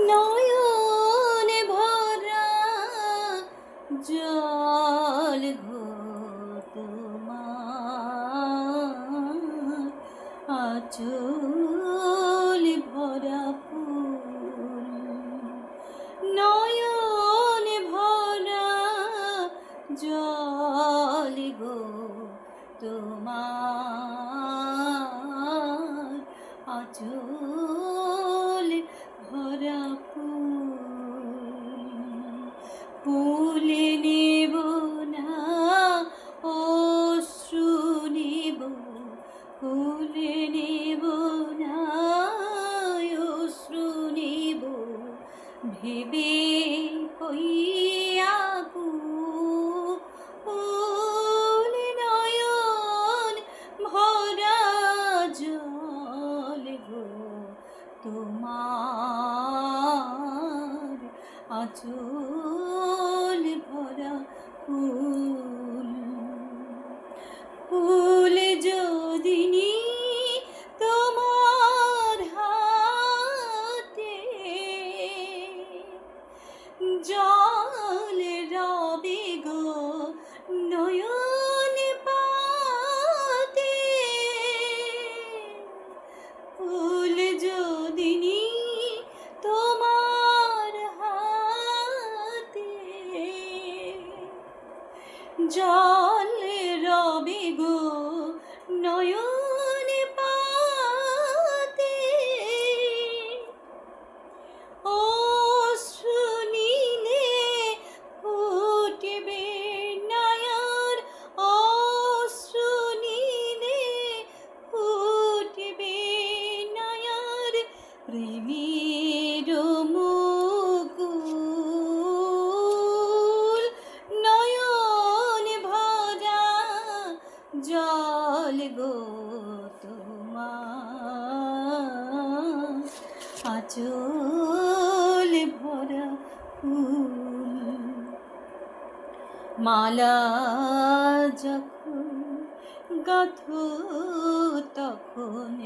নয়নে ভরা জল গো তোমার আঁচল ভরা ফুল। নয়নে ভরা জল গো তোমার আঁচল ভরা ফুল নেব না অশ্রু নেব, ফুল নেব না অশ্রু নেব, ভেবে হইয়া ফুল। নয়ন ভরা জল গো তোমার আঁচল ভরা ফুল। ফুল যদি নি তোমার হাতে, জল রবে গো নয়ন পাতে। ফুল যদি নি তোমার হাতে, জল রবে গো নয়ন পাতে। অশ্রু নীলে ফুটবে নয়ন, অশ্রু নীলে ফুটবে নয়ন, প্রেমের মুকুল। নয়ন ভরা জল গো তোমার আঁচল ভরা ফুল। মালা যখন গাঁথো তখন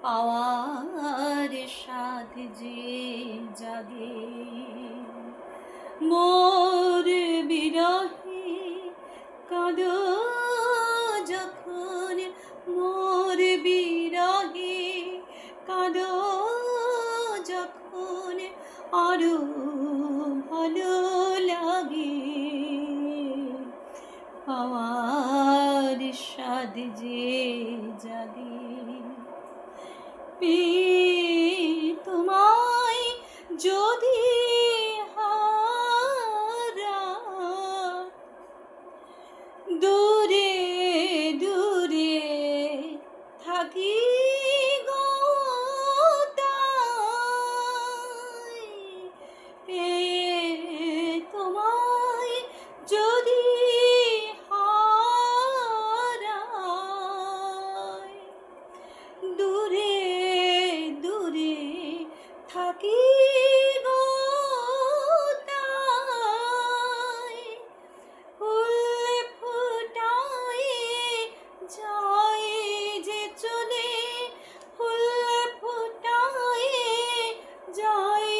পাওয়ার সাধ যে জাগে, মোর বিরহে কাঁদো যখন, মোর বিরহে কাঁদো যখন, আরো ভালো লাগে পাওয়ার সাধ যে জাগে। তোমায় যদি হারা দূরে দূরে থাকি গো তাই, তোমায় যদি হারাই দূরে দূরে থাকি গো তাই। ফুল ফুটায় যায় যে চলে, ফুল ফুটায় যায়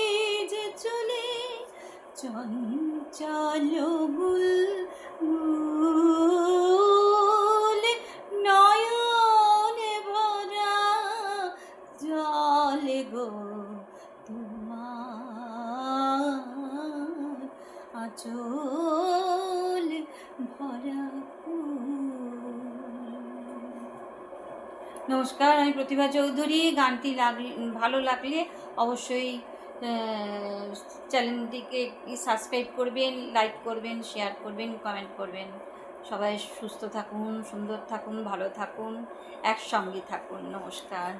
যে চলে, চঞ্চল বুলবুল। নয়ন ভরা জল গো তোমার আঁচল ভরা ফুল। নমস্কার, আমি প্রতিভা চৌধুরী। গানটি ভালো লাগলে অবশ্যই চ্যানেলটিকে সাবস্ক্রাইব করবেন, লাইক করবেন, শেয়ার করবেন, কমেন্ট করবেন। সবাই সুস্থ থাকুন, সুন্দর থাকুন, ভালো থাকুন, একসঙ্গে থাকুন। নমস্কার।